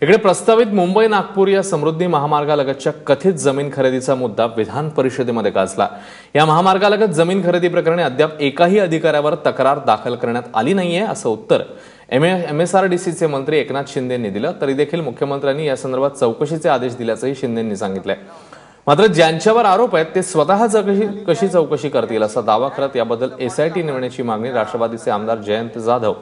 इकडे प्रस्तावित मुंबई नागपूर या समृद्धी महामार्गालगतच्या कथित जमीन खरेदीचा मुद्दा विधान परिषदेमध्ये गाजला। या महामार्गालगत जमीन खरेदी प्रकरणी अद्याप एकाही अधिकाऱ्यावर तक्रार दाखल करण्यात आली नाहीये असं उत्तर MSRDCचे मंत्री एकनाथ शिंदेंनी दिलं। तरी देखील मुख्यमंत्र्यांनी या संदर्भात चौकशीचे आदेश दिल्याचंही शिंदेंनी सांगितलंय। मात्र ज्यांच्यावर आरोप आहेत ते स्वतः कशी चौकशी करतील असा दावा करत याबद्दल SIT नेमण्याची मागणी राष्ट्रवादीचे आमदार जयंत जाधव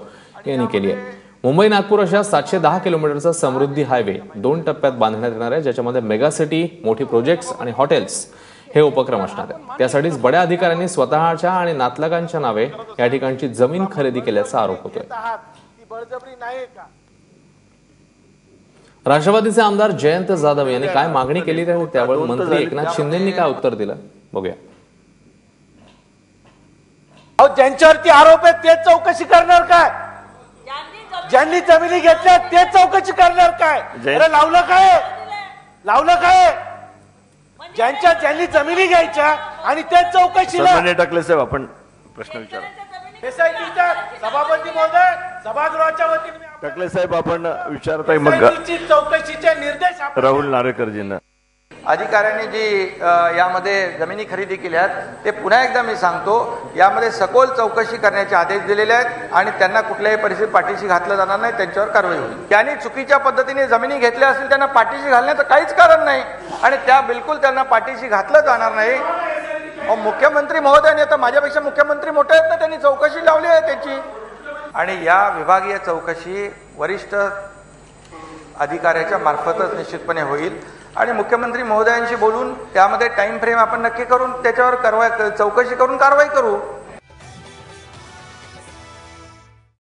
यांनी केली आहे। मुंबई नागपूर अशा 710 किलोमीटरचा समृद्धी हायवे 2 टप्प्यात बांधण्यात येणार आहे, ज्याच्यामध्ये मेगा सिटी, मोठी प्रोजेक्ट्स आणि हॉटेल्स हे उपक्रम असणार आहेत। त्यासाठीच बड्या अधिकाऱ्यांनी स्वतःच्या आणि नातलगांच्या नावे या ठिकाणची जमीन खरेदी केल्याचा आरोप होतोय। राष्ट्रवादीचे आमदार जयंत जाधव यांनी काय मागणी केली त्यावर मंत्री एकनाथ शिंदेंनी काय उत्तर दिलं बघूया। ज्यांच्यावरती आरोप आहेत ते चौकशी करणार काय? ज्यांनी जमिनी घेतल्या ते चौकशी करणार काय? अरे लावलं काय? ज्यांनी जमिनी घ्यायच्या आणि ते चौकशीला टाकले साहेब आपण प्रश्न विचारा। SITच्या सभापती महोदय सभागृहाच्या वतीने टाकले साहेब आपण विचारताय मग चौकशीचे निर्देश राहुल नारेकरजींना। अधिकाऱ्यांनी जी यामध्ये जमिनी खरेदी केल्यात ते पुन्हा एकदा मी सांगतो, यामध्ये सखोल चौकशी करण्याचे आदेश दिलेले आहेत आणि त्यांना कुठल्याही परिस्थितीत पाठीशी घातलं जाणार नाही, त्यांच्यावर कारवाई होईल। त्यांनी चुकीच्या पद्धतीने जमिनी घेतल्या असतील त्यांना पाठीशी घालण्याचं काहीच कारण नाही आणि त्या बिलकुल त्यांना पाठीशी घातलं जाणार नाही। मुख्यमंत्री महोदयांनी आता माझ्यापेक्षा मुख्यमंत्री मोठे आहेत ना, त्यांनी चौकशी लावली आहे त्याची आणि या विभागीय चौकशी वरिष्ठ अधिकाऱ्याच्या मार्फतच निश्चितपणे होईल आणि मुख्यमंत्री महोदयांशी बोलून त्यामध्ये टाइम फ्रेम आपण नक्की करून त्याच्यावर चौकशी करून कारवाई करू।